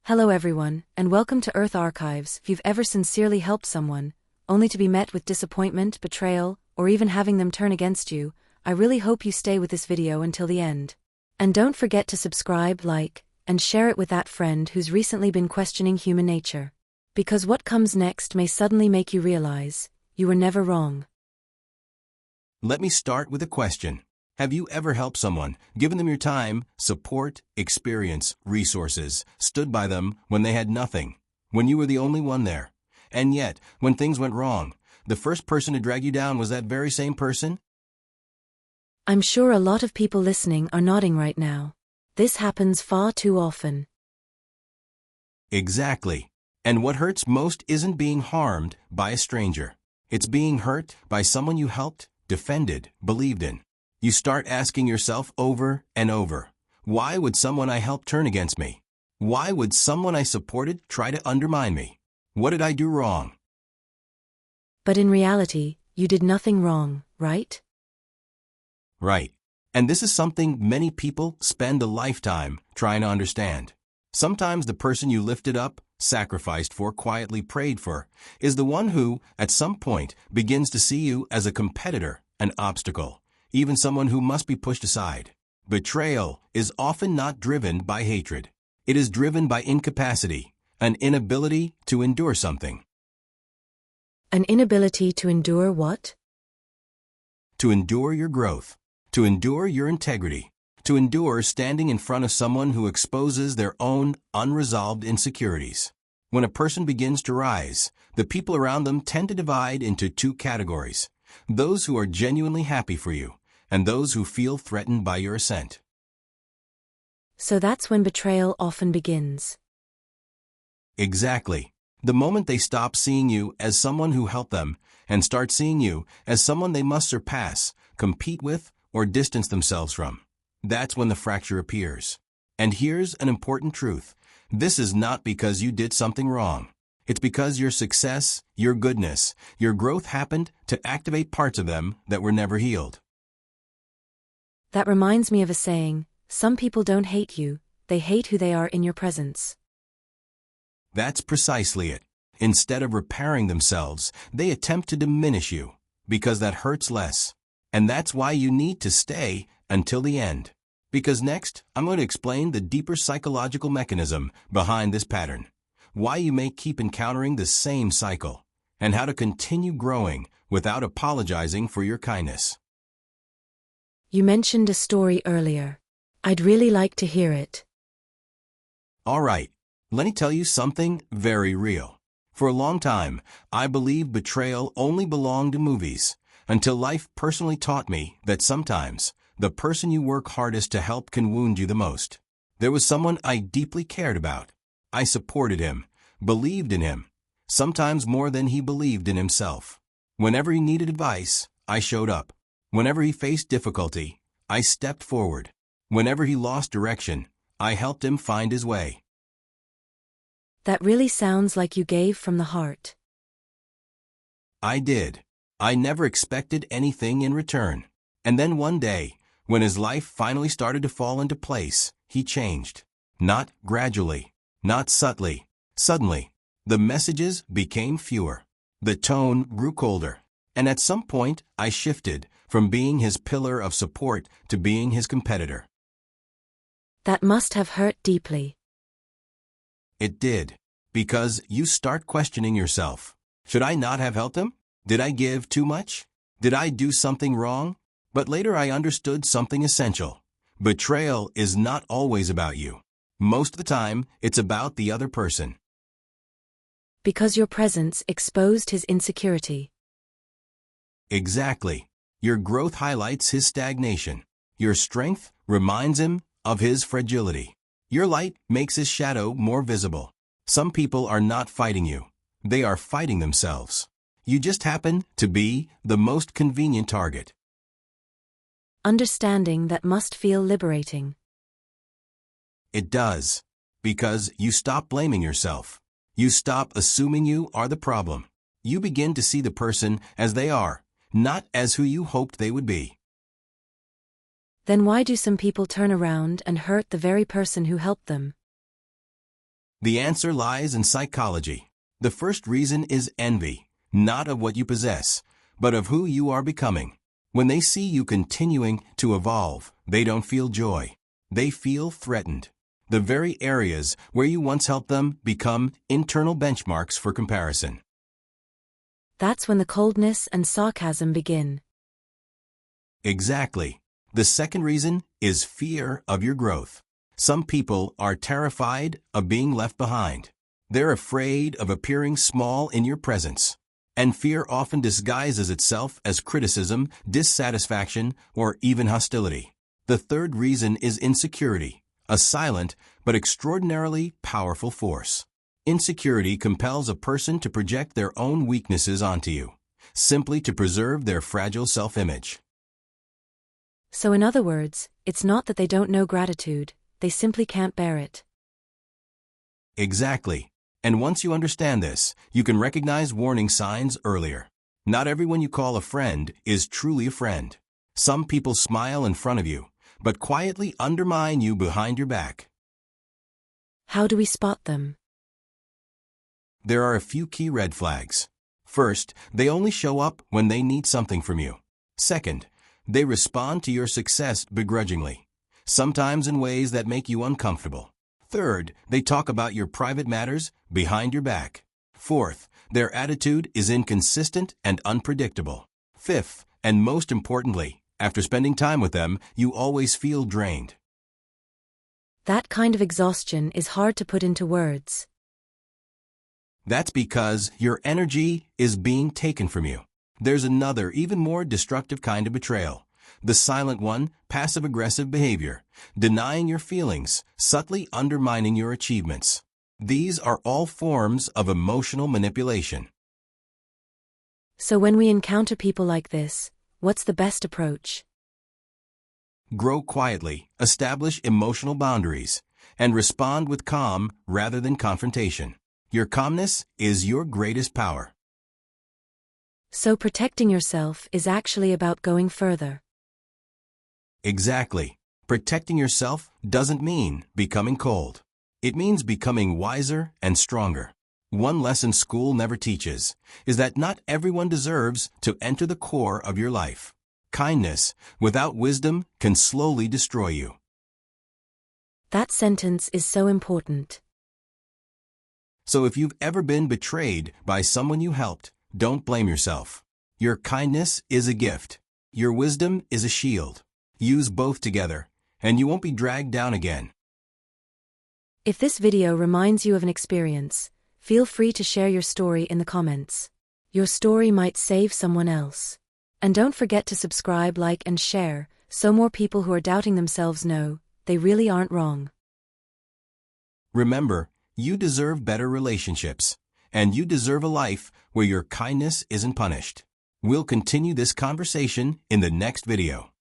Hello everyone, and welcome to Earth Archives. If you've ever sincerely helped someone, only to be met with disappointment, betrayal, or even having them turn against you, I really hope you stay with this video until the end. And don't forget to subscribe, like, and share it with that friend who's recently been questioning human nature. Because what comes next may suddenly make you realize, you were never wrong. Let me start with a question. Have you ever helped someone, given them your time, support, experience, resources, stood by them when they had nothing, when you were the only one there? And yet, when things went wrong, the first person to drag you down was that very same person? I'm sure a lot of people listening are nodding right now. This happens far too often. Exactly. And what hurts most isn't being harmed by a stranger. It's being hurt by someone you helped, defended, believed in. You start asking yourself over and over, why would someone I helped turn against me? Why would someone I supported try to undermine me? What did I do wrong? But in reality, you did nothing wrong, right? Right. And this is something many people spend a lifetime trying to understand. Sometimes the person you lifted up, sacrificed for, quietly prayed for, is the one who, at some point, begins to see you as a competitor, an obstacle, even someone who must be pushed aside. Betrayal is often not driven by hatred. It is driven by incapacity, an inability to endure something. An inability to endure what? To endure your growth, to endure your integrity, to endure standing in front of someone who exposes their own unresolved insecurities. When a person begins to rise, the people around them tend to divide into two categories: those who are genuinely happy for you, and those who feel threatened by your ascent. So that's when betrayal often begins. Exactly. The moment they stop seeing you as someone who helped them and start seeing you as someone they must surpass, compete with, or distance themselves from. That's when the fracture appears. And here's an important truth. This is not because you did something wrong. It's because your success, your goodness, your growth happened to activate parts of them that were never healed. That reminds me of a saying, some people don't hate you, they hate who they are in your presence. That's precisely it. Instead of repairing themselves, they attempt to diminish you, because that hurts less. And that's why you need to stay until the end. Because next, I'm going to explain the deeper psychological mechanism behind this pattern, why you may keep encountering the same cycle, and how to continue growing without apologizing for your kindness. You mentioned a story earlier. I'd really like to hear it. All right, let me tell you something very real. For a long time, I believed betrayal only belonged to movies, until life personally taught me that sometimes the person you work hardest to help can wound you the most. There was someone I deeply cared about. I supported him, believed in him, sometimes more than he believed in himself. Whenever he needed advice, I showed up. Whenever he faced difficulty, I stepped forward. Whenever he lost direction, I helped him find his way. That really sounds like you gave from the heart. I did. I never expected anything in return. And then one day, when his life finally started to fall into place, he changed. Not gradually, not subtly. Suddenly, the messages became fewer. The tone grew colder. And at some point, I shifted from being his pillar of support to being his competitor. That must have hurt deeply. It did. Because you start questioning yourself. Should I not have helped him? Did I give too much? Did I do something wrong? But later I understood something essential. Betrayal is not always about you. Most of the time, it's about the other person. Because your presence exposed his insecurity. Exactly. Your growth highlights his stagnation. Your strength reminds him of his fragility. Your light makes his shadow more visible. Some people are not fighting you. They are fighting themselves. You just happen to be the most convenient target. Understanding that must feel liberating. It does. Because you stop blaming yourself. You stop assuming you are the problem. You begin to see the person as they are, not as who you hoped they would be. Then why do some people turn around and hurt the very person who helped them? The answer lies in psychology. The first reason is envy, not of what you possess, but of who you are becoming. When they see you continuing to evolve, they don't feel joy. They feel threatened. The very areas where you once helped them become internal benchmarks for comparison. That's when the coldness and sarcasm begin. Exactly. The second reason is fear of your growth. Some people are terrified of being left behind. They're afraid of appearing small in your presence. And fear often disguises itself as criticism, dissatisfaction, or even hostility. The third reason is insecurity, a silent but extraordinarily powerful force. Insecurity compels a person to project their own weaknesses onto you, simply to preserve their fragile self-image. So in other words, it's not that they don't know gratitude, they simply can't bear it. Exactly. And once you understand this, you can recognize warning signs earlier. Not everyone you call a friend is truly a friend. Some people smile in front of you, but quietly undermine you behind your back. How do we spot them? There are a few key red flags. First, they only show up when they need something from you. Second, they respond to your success begrudgingly, sometimes in ways that make you uncomfortable. Third, they talk about your private matters behind your back. Fourth, their attitude is inconsistent and unpredictable. Fifth, and most importantly, after spending time with them, you always feel drained. That kind of exhaustion is hard to put into words. That's because your energy is being taken from you. There's another, even more destructive kind of betrayal. The silent one, passive-aggressive behavior, denying your feelings, subtly undermining your achievements. These are all forms of emotional manipulation. So when we encounter people like this, what's the best approach? Grow quietly, establish emotional boundaries, and respond with calm rather than confrontation. Your calmness is your greatest power. So protecting yourself is actually about going further. Exactly. Protecting yourself doesn't mean becoming cold. It means becoming wiser and stronger. One lesson school never teaches is that not everyone deserves to enter the core of your life. Kindness without wisdom can slowly destroy you. That sentence is so important. So if you've ever been betrayed by someone you helped, don't blame yourself. Your kindness is a gift. Your wisdom is a shield. Use both together, and you won't be dragged down again. If this video reminds you of an experience, feel free to share your story in the comments. Your story might save someone else. And don't forget to subscribe, like, and share, so more people who are doubting themselves know they really aren't wrong. Remember, you deserve better relationships, and you deserve a life where your kindness isn't punished. We'll continue this conversation in the next video.